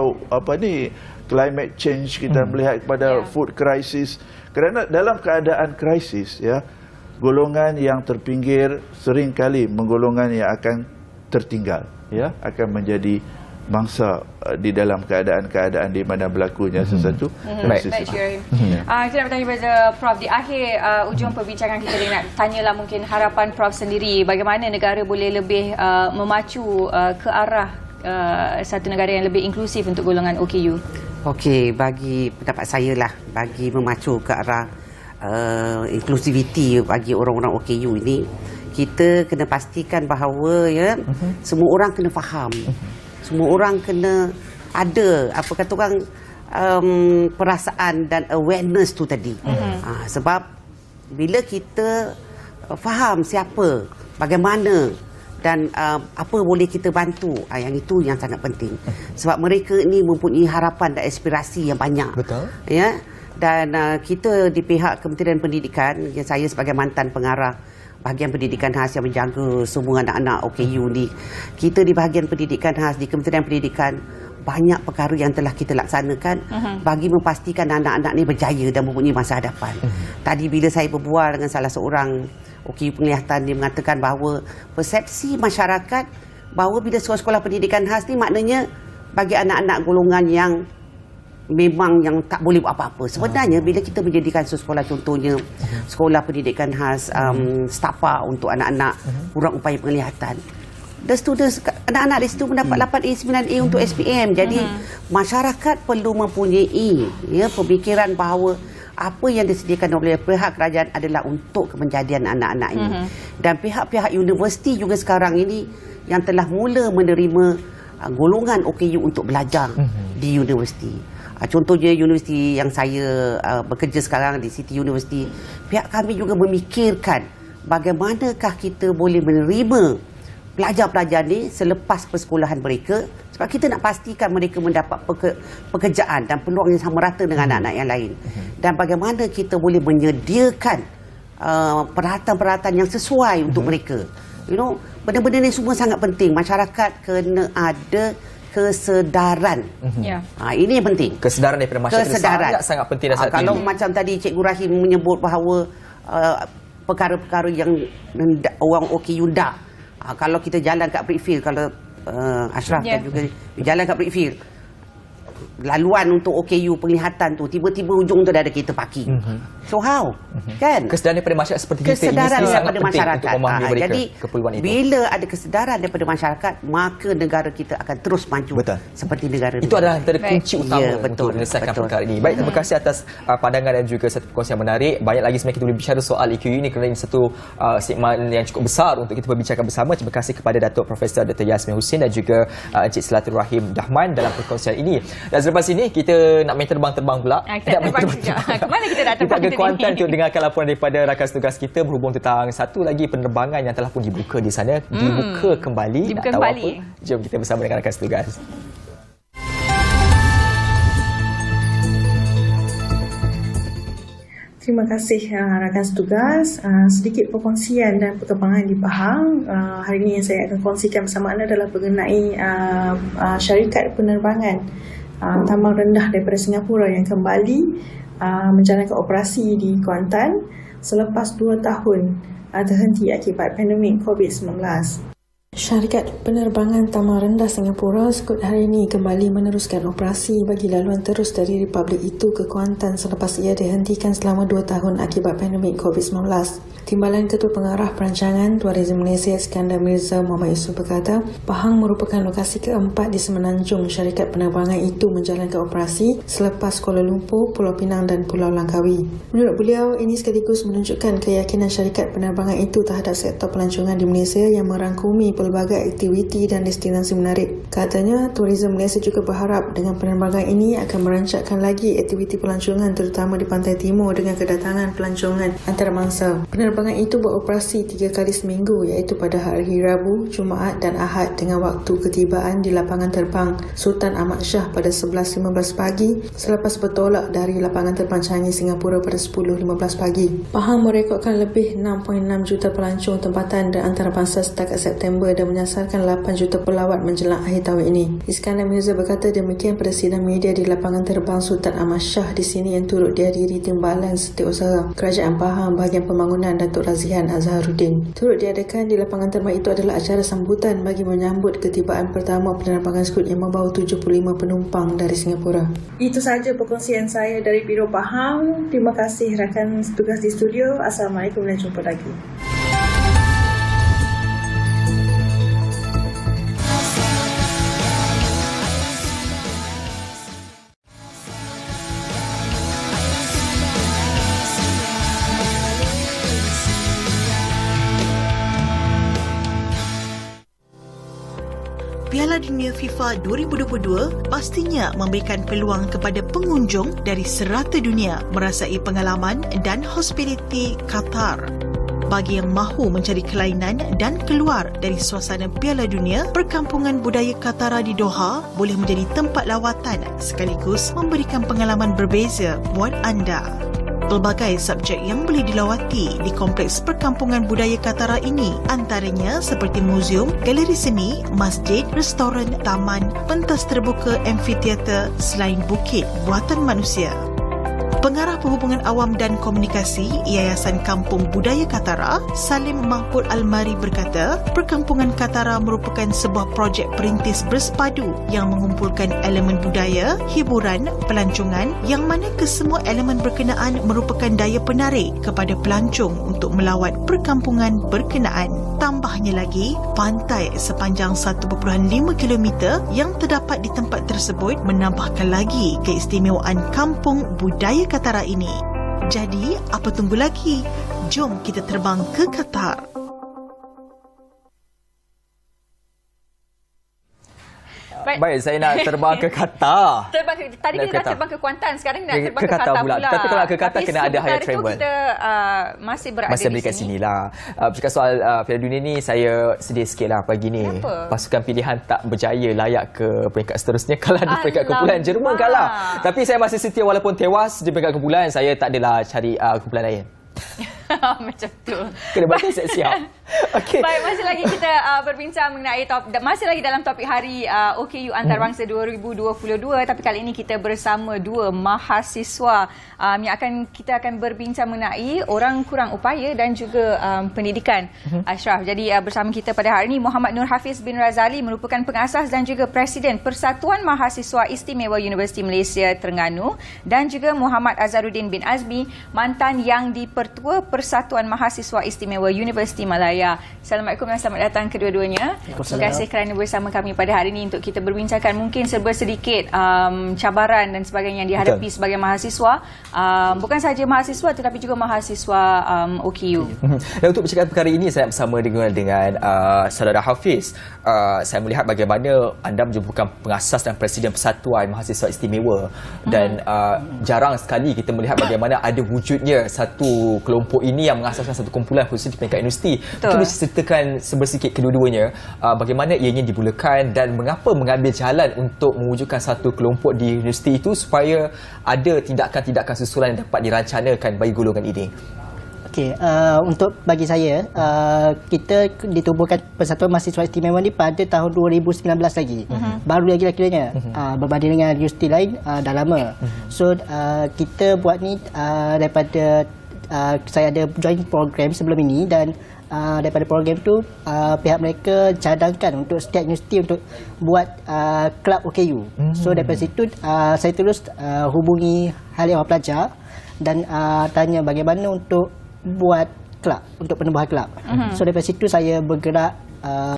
climate change, kita melihat kepada food crisis. Kerana dalam keadaan krisis, ya, golongan yang terpinggir seringkali menggolongan yang akan tertinggal, ya, akan menjadi mangsa di dalam keadaan-keadaan di mana berlakunya sesuatu krisis. Baik, Syirahim. Kita nak bertanya kepada Prof. Di akhir ujung perbincangan kita, dia nak tanyalah mungkin harapan Prof sendiri, bagaimana negara boleh lebih memacu ke arah satu negara yang lebih inklusif untuk golongan OKU. Okey, bagi pendapat saya lah, bagi memacu ke arah inklusiviti bagi orang-orang OKU ini, kita kena pastikan bahawa, ya, semua orang kena faham. Semua orang kena ada, apa kata orang, perasaan dan awareness tu tadi. Sebab bila kita faham siapa, bagaimana dan apa boleh kita bantu, yang itu yang sangat penting. Sebab mereka ni mempunyai harapan dan aspirasi yang banyak. Betul. Ya. Dan kita di pihak Kementerian Pendidikan, yang saya sebagai mantan pengarah bahagian pendidikan khas yang menjaga semua anak-anak OKU ni, kita di bahagian pendidikan khas di Kementerian Pendidikan, banyak perkara yang telah kita laksanakan bagi memastikan anak-anak ni berjaya dan mempunyai masa hadapan. Tadi bila saya berbual dengan salah seorang OKU penglihatan, dia mengatakan bahawa persepsi masyarakat bahawa bila sekolah pendidikan khas ni maknanya bagi anak-anak golongan yang memang yang tak boleh buat apa-apa. Sebenarnya bila kita menjadikan sekolah, contohnya sekolah pendidikan khas setapak untuk anak-anak kurang upaya penglihatan, the students, anak-anak di situ mendapat 8A, 9A untuk SPM. Jadi masyarakat perlu mempunyai, ya, pemikiran bahawa apa yang disediakan oleh pihak kerajaan adalah untuk kemenjadian anak-anak ini. Dan pihak-pihak universiti juga sekarang ini yang telah mula menerima golongan OKU untuk belajar di universiti. Contohnya universiti yang saya bekerja sekarang di City University, pihak kami juga memikirkan bagaimanakah kita boleh menerima pelajar-pelajar ni selepas persekolahan mereka, sebab kita nak pastikan mereka mendapat pekerjaan dan peluang yang sama rata dengan anak-anak yang lain. Dan bagaimana kita boleh menyediakan peralatan-peralatan yang sesuai untuk mereka. You know, benda-benda ni semua sangat penting. Masyarakat kena ada kesedaran. Ini yang penting. Kesedaran daripada masyarakat sangat penting dah saat kalau ini. macam tadi Cikgu Rahim menyebut bahawa perkara-perkara yang orang OKU tak. Kalau kita jalan kat Brickfield, kalau Ashraf kan juga jalan kat Brickfield, laluan untuk OKU penglihatan tu, tiba-tiba ujung tu dah ada kereta parking. So how? Kan? Kesedaran daripada masyarakat seperti kita ini kesedaran sangat daripada penting masyarakat. untuk memahami mereka Jadi keperluan itu. bila ada kesedaran daripada masyarakat, maka negara kita akan terus maju. Betul. Seperti negara Itu adalah antara kunci utama Ya, untuk betul, menyelesaikan betul. perkara ini. Baik, terima kasih atas pandangan dan juga satu perkongsian menarik. Banyak lagi sebenarnya kita boleh bicara soal EQU ini kerana ini satu segmen yang cukup besar untuk kita berbicarakan bersama. Terima kasih kepada Datuk Profesor Dr. Yasmin Husin dan juga Encik Selatur Rahim Dahman dalam perkongsian ini. Dan selepas ini kita nak main terbang-terbang pula. Kita nak terbang juga. Kemana kita nak terbang Kita ke kita Kuantan ni? untuk dengarkan laporan daripada rakan tugas kita berhubung tentang satu lagi penerbangan yang telah pun dibuka di sana. Dibuka kembali. Dibuka Nak tahu kembali. apa? Jom kita bersama dengan rakan tugas. Terima kasih rakan setugas. Sedikit perkongsian dan perkembangan di Pahang. Hari ini yang saya akan kongsikan bersama anda adalah mengenai syarikat penerbangan tambang rendah daripada Singapura yang kembali menjalankan operasi di Kuantan selepas 2 tahun terhenti akibat pandemik COVID-19. Syarikat Penerbangan Taman Rendah Singapura Scoot hari ini kembali meneruskan operasi bagi laluan terus dari Republik itu ke Kuantan selepas ia dihentikan selama 2 tahun akibat pandemik COVID-19. Timbalan Ketua Pengarah Perancangan Tourism Malaysia Iskandar Mirza Muhammad Yusof berkata, Pahang merupakan lokasi keempat di Semenanjung syarikat penerbangan itu menjalankan operasi selepas Kuala Lumpur, Pulau Pinang dan Pulau Langkawi. Menurut beliau, ini sekaligus menunjukkan keyakinan syarikat penerbangan itu terhadap sektor pelancongan di Malaysia yang merangkumi pelbagai aktiviti dan destinasi menarik. Katanya, Tourism Malaysia juga berharap dengan penerbangan ini akan merancangkan lagi aktiviti pelancongan terutama di Pantai Timur dengan kedatangan pelancongan antarabangsa. Penerbangan itu beroperasi 3 kali seminggu iaitu pada hari Rabu, Jumaat dan Ahad dengan waktu ketibaan di lapangan terbang Sultan Ahmad Shah pada 11.15 pagi selepas bertolak dari lapangan terbang Changi Singapura pada 10.15 pagi. Pahang merekodkan lebih 6.6 juta pelancong tempatan dan antarabangsa setakat September dan menyasarkan 8 juta pelawat menjelang akhir tahun ini. Iskandar Mirza berkata demikian pada sidang media di lapangan terbang Sultan Ahmad Shah di sini yang turut dihadiri Timbalan Setiausaha Kerajaan Pahang Bahagian Pembangunan Datuk Razihan Azharuddin. Turut diadakan di lapangan terbang itu adalah acara sambutan bagi menyambut ketibaan pertama penerbangan Scoot yang membawa 75 penumpang dari Singapura. Itu sahaja perkongsian saya dari Biro Pahang. Terima kasih rakan tugas di studio. Assalamualaikum dan jumpa lagi. Piala Dunia FIFA 2022 pastinya memberikan peluang kepada pengunjung dari serata dunia merasai pengalaman dan hospitality Qatar. Bagi yang mahu mencari kelainan dan keluar dari suasana Piala Dunia, perkampungan budaya Qatar di Doha boleh menjadi tempat lawatan sekaligus memberikan pengalaman berbeza buat anda. Pelbagai subjek yang boleh dilawati di kompleks perkampungan budaya Qatar ini antaranya seperti muzium, galeri seni, masjid, restoran, taman, pentas terbuka, amfiteater selain bukit buatan manusia. Pengarah Perhubungan Awam dan Komunikasi Yayasan Kampung Budaya Katara, Salim Mahmud Almari berkata, Perkampungan Katara merupakan sebuah projek perintis bersepadu yang mengumpulkan elemen budaya, hiburan, pelancongan yang mana kesemua elemen berkenaan merupakan daya penarik kepada pelancong untuk melawat perkampungan berkenaan. Tambahnya lagi, pantai sepanjang 1.5 km yang terdapat di tempat tersebut menambahkan lagi keistimewaan Kampung Budaya Katara ini. Jadi, apa tunggu lagi? Jom kita terbang ke Qatar. Baik, saya nak terbang ke Qatar. Tadi kita dah terbang ke Kuantan, sekarang nak terbang ke Qatar pula. Tapi kalau nak ke Qatar kena ada higher travel. Kita masih berada dekat sini lah. Bercakap soal Piala Dunia ni, saya sedih sikit lah pagi ni. Kenapa? Pasukan pilihan tak berjaya layak ke peringkat seterusnya kalah di peringkat kumpulan. Jerman kalah. Tapi saya masih setia walaupun tewas di peringkat kumpulan, saya tak adalah cari kumpulan lain. Macam tu. Kena baca siap-siap. Okay. Baik, masih lagi kita berbincang mengenai masih lagi dalam topik Hari OKU Antarabangsa 2022, tapi kali ini kita bersama dua mahasiswa yang kita akan berbincang mengenai orang kurang upaya dan juga pendidikan. Ashraf. Jadi bersama kita pada hari ini Muhammad Nur Hafiz bin Razali merupakan pengasas dan juga Presiden Persatuan Mahasiswa Istimewa Universiti Malaysia Terengganu, dan juga Muhammad Azharuddin bin Azmi, mantan yang di-Pertua Persatuan Mahasiswa Istimewa Universiti Malaya. Assalamualaikum dan selamat datang kedua-duanya. Terima kasih kerana bersama kami pada hari ini untuk kita berbincangkan mungkin serba sedikit cabaran dan sebagainya yang dihadapi sebagai mahasiswa. Bukan sahaja mahasiswa tetapi juga mahasiswa OKU. Dan untuk bercakap perkara ini, saya bersama dengan saudara Hafiz. Saya melihat bagaimana anda merupakan pengasas dan Presiden Persatuan Mahasiswa Istimewa, dan jarang sekali kita melihat bagaimana ada wujudnya satu kelompok ini yang mengasaskan satu kumpulan khusus di peringkat universiti. Mungkin boleh ceritakan sebersikit kedua-duanya bagaimana ianya dimulakan dan mengapa mengambil jalan untuk mewujudkan satu kelompok di universiti itu supaya ada tindakan-tindakan susulan yang dapat dirancangkan bagi golongan ini. Okey, untuk bagi saya, kita ditubuhkan Persatuan Mahasiswa Istimewa ni pada tahun 2019 lagi. Baru lagi lah kiranya. Berbanding dengan universiti lain, dah lama. So, kita buat ni daripada saya ada join program sebelum ini, dan daripada program tu pihak mereka cadangkan untuk setiap universiti untuk buat kelab OKU. So daripada situ saya terus hubungi Haliah Pelajar dan tanya bagaimana untuk buat kelab, untuk penubuhan kelab. So daripada situ saya bergerak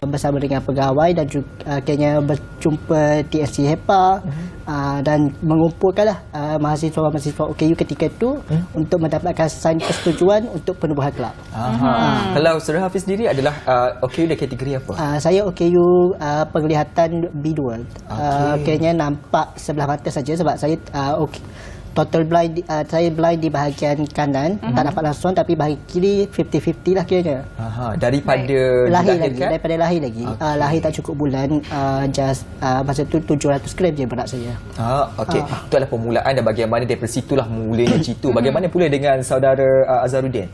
bersama dengan pegawai dan juga akhirnya berjumpa TSC HEPA dan mengumpulkanlah mahasiswa-mahasiswa OKU ketika itu untuk mendapatkan sign persetujuan untuk penubuhan kelab. Kalau Saudara Hafiz sendiri adalah OKU dari kategori apa? Saya OKU penglihatan B2. Akhirnya nampak sebelah mata saja sebab saya total blind, saya blind di bahagian kanan, tak nampak langsung, tapi bahagian kiri 50-50 lah kiranya. Daripada lahir lagi, daripada lahir lagi. Lahir tak cukup bulan, just masa tu 700 gram je berat saya. Itu adalah permulaan dan bagaimana daripada situlah mulanya cerita. Bagaimana pula dengan saudara Azharuddin?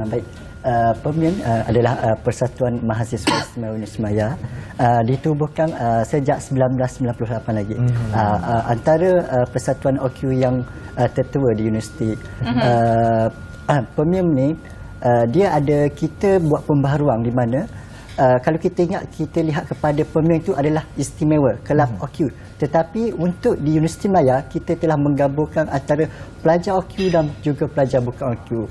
Baik. PEMIN adalah Persatuan Mahasiswa Istimewa Universiti Maya, ditubuhkan sejak 1998 lagi. Antara persatuan OKU yang tertua di universiti. PEMIN ni dia ada, kita buat pembaharuan di mana kalau kita ingat, kita lihat kepada PEMIN itu adalah istimewa, kelab OKU. Tetapi untuk di Universiti Maya, kita telah menggabungkan antara pelajar OKU dan juga pelajar bukan OKU.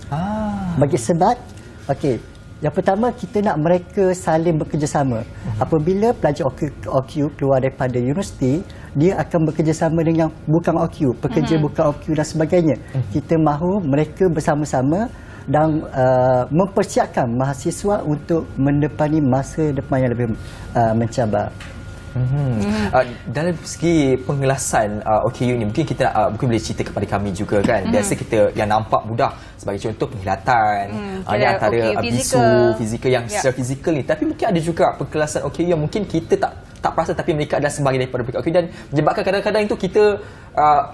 Bagi sebab yang pertama, kita nak mereka saling bekerjasama. Apabila pelajar OKU keluar daripada universiti, dia akan bekerjasama dengan bukan OKU, pekerja bukan OKU dan sebagainya. Kita mahu mereka bersama-sama dan mempersiapkan mahasiswa untuk mendepani masa depan yang lebih mencabar. Dalam segi pengelasan OKU ni, mungkin kita mungkin boleh cerita kepada kami juga kan. Biasa kita yang nampak mudah, sebagai contoh penglihatan, yang antara bisu, fizikal yang secara fizikal ni. Tapi mungkin ada juga pengelasan OKU yang mungkin kita tak perasan, tapi mereka adalah sebahagian daripada OKU dan menyebabkan kadang-kadang itu kita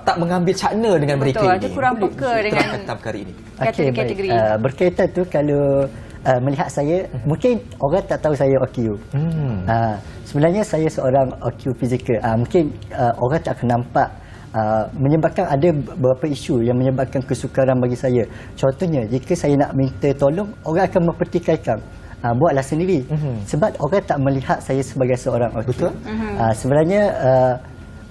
tak mengambil cakna dengan mereka ini. Betul, kurang peka dengan perkara ini. kategori. Berkaitan tu, kalau melihat saya, mungkin orang tak tahu saya OKU. Sebenarnya saya seorang OKU fizikal. Mungkin orang tak akan nampak, menyebabkan ada beberapa isu yang menyebabkan kesukaran bagi saya. Contohnya, jika saya nak minta tolong, orang akan mempertikaikan. Buatlah sendiri. Sebab orang tak melihat saya sebagai seorang OKU. Betul. Sebenarnya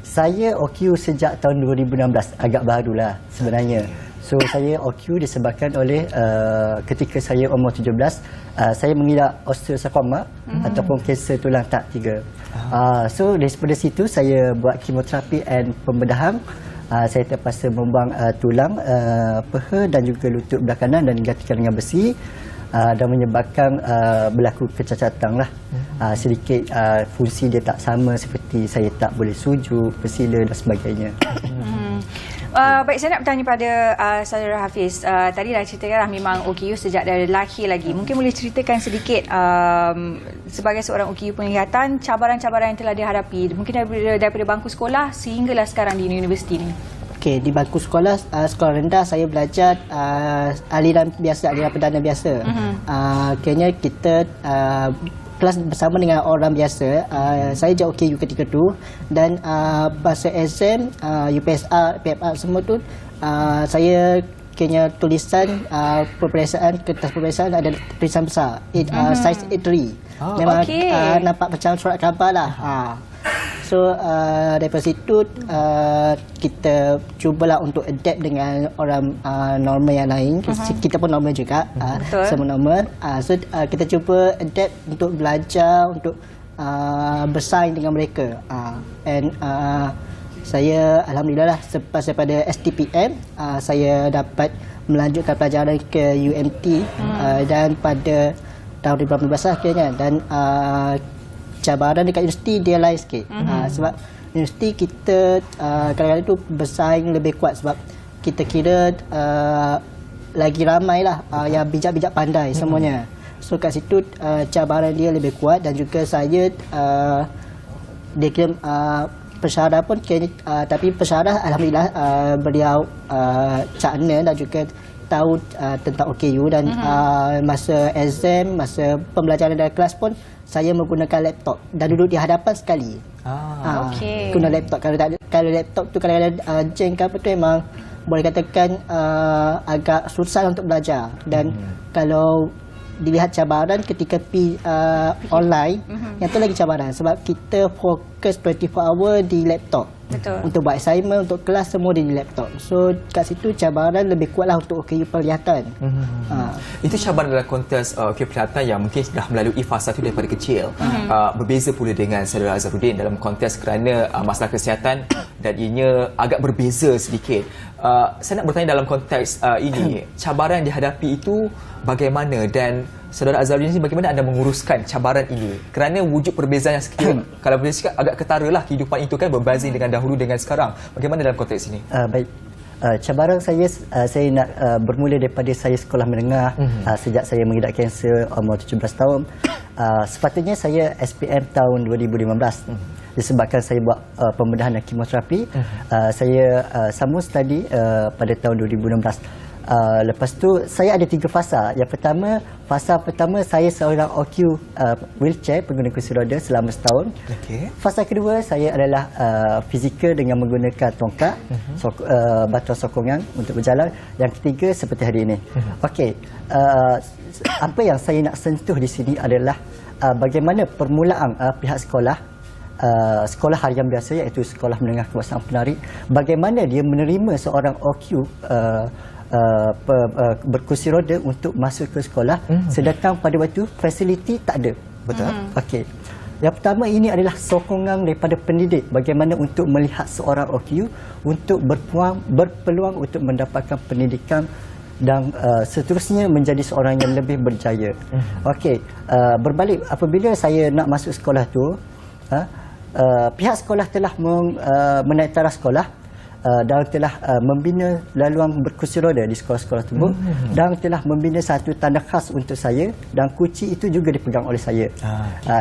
saya OKU sejak tahun 2016, agak barulah sebenarnya. So saya OKU disebabkan oleh ketika saya umur 17, saya mengidap osteosarkoma ataupun kanser tulang tak 3. So daripada situ saya buat kemoterapi dan pembedahan. Saya terpaksa membuang tulang, peha dan juga lutut belah kanan dan digantikan dengan besi. Dan menyebabkan berlaku kecacatan lah. Sedikit fungsi dia tak sama, seperti saya tak boleh sujud, bersila dan sebagainya. Baik, saya nak bertanya pada saudara Hafiz. Tadi dah ceritakan memang OKU sejak dari lahir lagi. Mungkin boleh ceritakan sedikit sebagai seorang OKU penglihatan, cabaran-cabaran yang telah dihadapi mungkin daripada bangku sekolah sehinggalah sekarang di universiti ni. Di bangku sekolah, sekolah rendah saya belajar aliran biasa, aliran perdana biasa. Akhirnya kita kelas bersama dengan orang biasa. Saya jauh OKU ketika tu dan bahasa exam, UPSR, PFR semua tu saya kena tulisan peperiksaan, kertas peperiksaan ada tulisan besar, size A3. Memang nampak macam surat khabar lah. So daripada situ kita cubalah untuk adapt dengan orang normal yang lain. Kita pun normal juga, semua normal. So kita cuba adapt untuk belajar, untuk bersaing dengan mereka. And saya alhamdulillah lah, selepas daripada STPM saya dapat melanjutkan pelajaran ke UMT dan pada tahun 2018 akhirnya. Dan cabaran dekat universiti dia lain sikit. Sebab universiti kita kadang-kadang tu bersaing lebih kuat sebab kita kira lagi ramai lah yang bijak-bijak pandai semuanya. So kat situ cabaran dia lebih kuat dan juga saya dia kira pensyarah pun tapi pensyarah alhamdulillah beliau cakna dan juga tahu tentang OKU dan masa exam, masa pembelajaran dalam kelas pun saya menggunakan laptop dan duduk di hadapan sekali. Guna laptop. Kalau laptop tu kadang-kadang jeng ke apa tu, memang boleh katakan agak susah untuk belajar. Dan kalau dilihat cabaran ketika online, yang tu lagi cabaran sebab kita fokus 24 hour di laptop. Betul. Untuk buat assignment, untuk kelas semua di laptop. So kat situ cabaran lebih kuatlah untuk OKU penglihatan. Itu cabaran dalam konteks OKU penglihatan yang mungkin dah melalui fasa itu daripada kecil. Berbeza pula dengan saudara Azharuddin dalam konteks kerana masalah kesihatan dan ianya agak berbeza sedikit. Saya nak bertanya dalam konteks ini, cabaran yang dihadapi itu bagaimana dan saudara Azharuddin ini bagaimana anda menguruskan cabaran ini? Kerana wujud perbezaan yang sekiranya kalau boleh cakap agak ketara lah kehidupan itu kan berbanding dengan dahulu dengan sekarang. Bagaimana dalam konteks ini? Baik. Cabaran saya nak bermula daripada saya sekolah menengah. Sejak saya mengidap kanser umur 17 tahun. Sepatutnya saya SPM tahun 2015. Disebabkan saya buat pembedahan dan kemoterapi, saya sambung study pada tahun 2016. Lepas tu saya ada 3 fasa. Yang pertama, fasa pertama saya seorang OQ wheelchair, pengguna kursi roda selama setahun. Fasa kedua saya adalah fizikal dengan menggunakan tongkat, batuan sokongan untuk berjalan. Yang ketiga seperti hari ini. Apa yang saya nak sentuh di sini adalah bagaimana permulaan pihak sekolah, sekolah harian biasa iaitu sekolah menengah kewasaan penarik, bagaimana dia menerima seorang OQ berkursi roda untuk masuk ke sekolah, sedangkan pada waktu fasiliti tak ada. Betul. Okey. Yang pertama ini adalah sokongan daripada pendidik bagaimana untuk melihat seorang OQ untuk berpeluang untuk mendapatkan pendidikan dan seterusnya menjadi seorang yang lebih berjaya. Okey, berbalik apabila saya nak masuk sekolah tu, pihak sekolah telah menaik taraf sekolah dan telah membina laluan berkursi roda di sekolah-sekolah tersebut dan telah membina satu tanda khas untuk saya dan kunci itu juga dipegang oleh saya.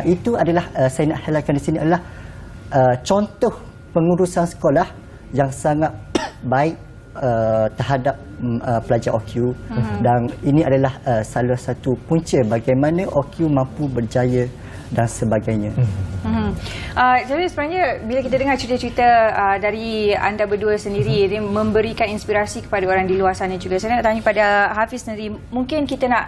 Itu adalah saya nak highlightkan di sini adalah contoh pengurusan sekolah yang sangat baik terhadap pelajar OQ dan ini adalah salah satu punca bagaimana OQ mampu berjaya dan sebagainya. Jadi sebenarnya bila kita dengar cerita-cerita dari anda berdua sendiri, dia memberikan inspirasi kepada orang di luar sana juga. Saya nak tanya pada Hafiz sendiri, mungkin kita nak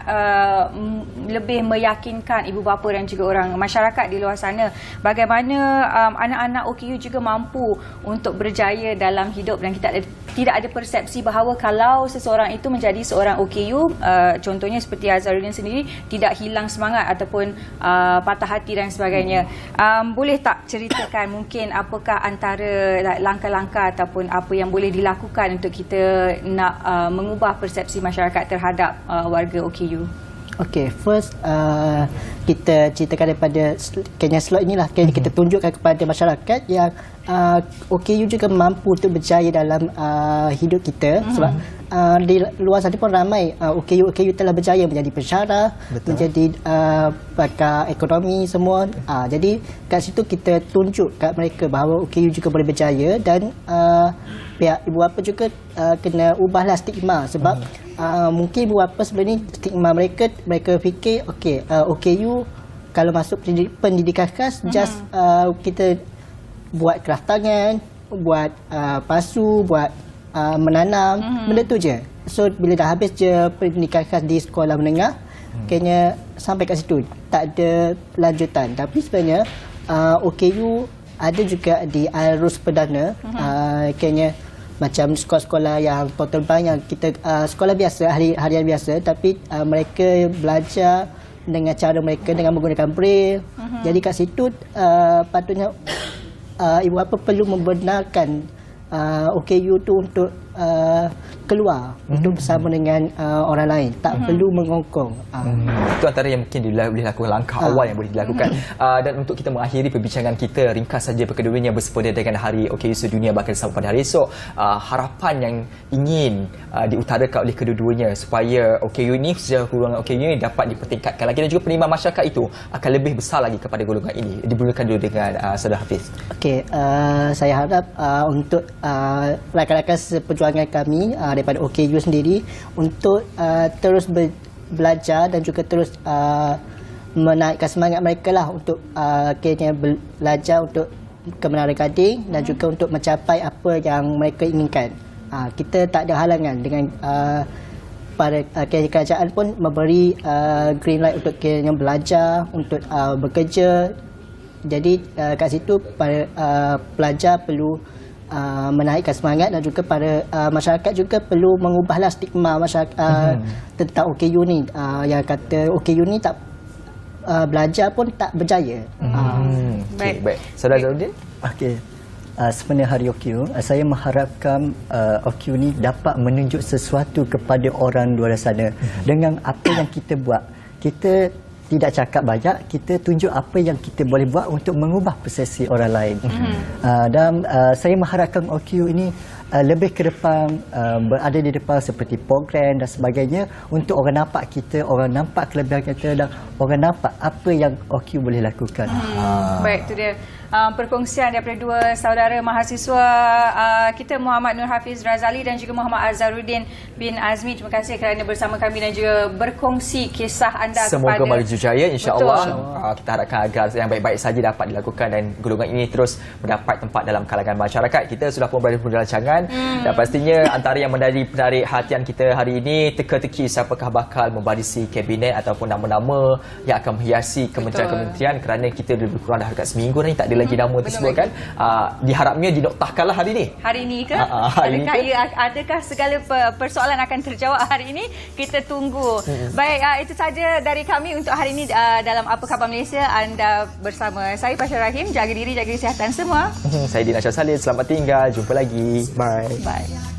lebih meyakinkan ibu bapa dan juga orang masyarakat di luar sana bagaimana anak-anak OKU juga mampu untuk berjaya dalam hidup dan kita tidak ada persepsi bahawa kalau seseorang itu menjadi seorang OKU, contohnya seperti Azharuddin sendiri, tidak hilang semangat ataupun patah hati dan sebagainya. Boleh tak ceritakan mungkin apakah antara langkah-langkah ataupun apa yang boleh dilakukan untuk kita nak mengubah persepsi masyarakat terhadap warga OKU? Okey, first kita ceritakan daripada Kenya slot inilah, kita tunjukkan kepada masyarakat yang OKU juga mampu untuk berjaya dalam hidup kita. Sebab di luar sana pun ramai OKU telah berjaya menjadi pensyarah, menjadi pakar ekonomi semua. Jadi kat situ kita tunjuk kat mereka bahawa OKU juga boleh berjaya dan pihak ibu bapa juga kena ubahlah stigma sebab mungkin ibu bapa sebenarnya stigma mereka fikir OKU kalau masuk pendidikan khas just kita buat kraft tangan, buat pasu, buat menanam, benda tu je. So bila dah habis je pendidikan khas di sekolah menengah, kayaknya sampai kat situ, tak ada lanjutan. Tapi sebenarnya OKU ada juga di arus perdana, kayaknya macam sekolah-sekolah yang total bank yang kita sekolah biasa, harian biasa, tapi mereka belajar dengan cara mereka dengan menggunakan braille. Jadi kat situ patutnya ibu bapa perlu membenarkan OKU tu untuk keluar untuk bersama dengan orang lain, tak perlu mengongkong. Itu antara yang mungkin boleh lakukan, langkah awal yang boleh dilakukan. Dan untuk kita mengakhiri perbincangan kita, ringkas saja perkedudukan yang bersempena dengan Hari OKU Sedunia bakal disambut pada hari esok, harapan yang ingin diutarakan oleh kedua-duanya supaya OKU ini, sejarah golongan OKU ini dapat dipertingkatkan lagi dan juga penerimaan masyarakat itu akan lebih besar lagi kepada golongan ini. Dimulakan dulu dengan Saudara Hafiz. Okey, saya harap untuk rakan-rakan seperjuangan kami daripada OKU sendiri untuk terus belajar dan juga terus menaikkan semangat mereka lah untuk akhirnya belajar untuk kebenaran gading dan juga untuk mencapai apa yang mereka inginkan. Kita tak ada halangan dengan pada kerajaan pun memberi green light untuk kiranya belajar, untuk bekerja. Jadi kat situ para pelajar perlu menaikkan semangat, dan juga pada masyarakat juga perlu mengubahlah stigma masyarakat tentang OKU ni, yang kata OKU ni tak belajar pun tak berjaya. Baik. Saudara Zainuddin? Okey. Sebenarnya hari OKU, saya mengharapkan OKU ni dapat menunjuk sesuatu kepada orang luar sana dengan apa yang kita buat. Kita tidak cakap banyak, kita tunjuk apa yang kita boleh buat untuk mengubah persepsi orang lain. Dan saya mengharapkan OKU ini lebih ke depan, berada di depan seperti program dan sebagainya, untuk orang nampak kita, orang nampak kelebihan kita, dan orang nampak apa yang OKU boleh lakukan. Baik, itu dia perkongsian daripada dua saudara mahasiswa kita, Muhammad Nur Hafiz Razali dan juga Muhammad Azharuddin bin Azmi. Terima kasih kerana bersama kami dan juga berkongsi kisah anda. Semoga kepada maju jaya, insya-Allah. Kita harapkan agar yang baik-baik saja dapat dilakukan dan golongan ini terus mendapat tempat dalam kalangan masyarakat. Kita sudah pun berada di rancangan dan pastinya antara yang menarik perhatian kita hari ini, teka-teki siapakah bakal membarisi kabinet ataupun nama-nama yang akan menghiasi kementerian-kementerian, kerana kita lebih kurang dah dekat seminggu ni tak ada lagi nama tersebut kan. Diharapnya dinoktahkanlah hari ini. Hari ini ke? Hari adakah, ini adakah segala persoalan akan terjawab hari ini? Kita tunggu. Baik, itu saja dari kami untuk hari ini dalam Apa Khabar Malaysia. Anda bersama saya, Pasha Rahim. Jaga diri, jaga kesihatan semua. Saya Dina Syah Salin. Selamat tinggal. Jumpa lagi. Bye. Bye.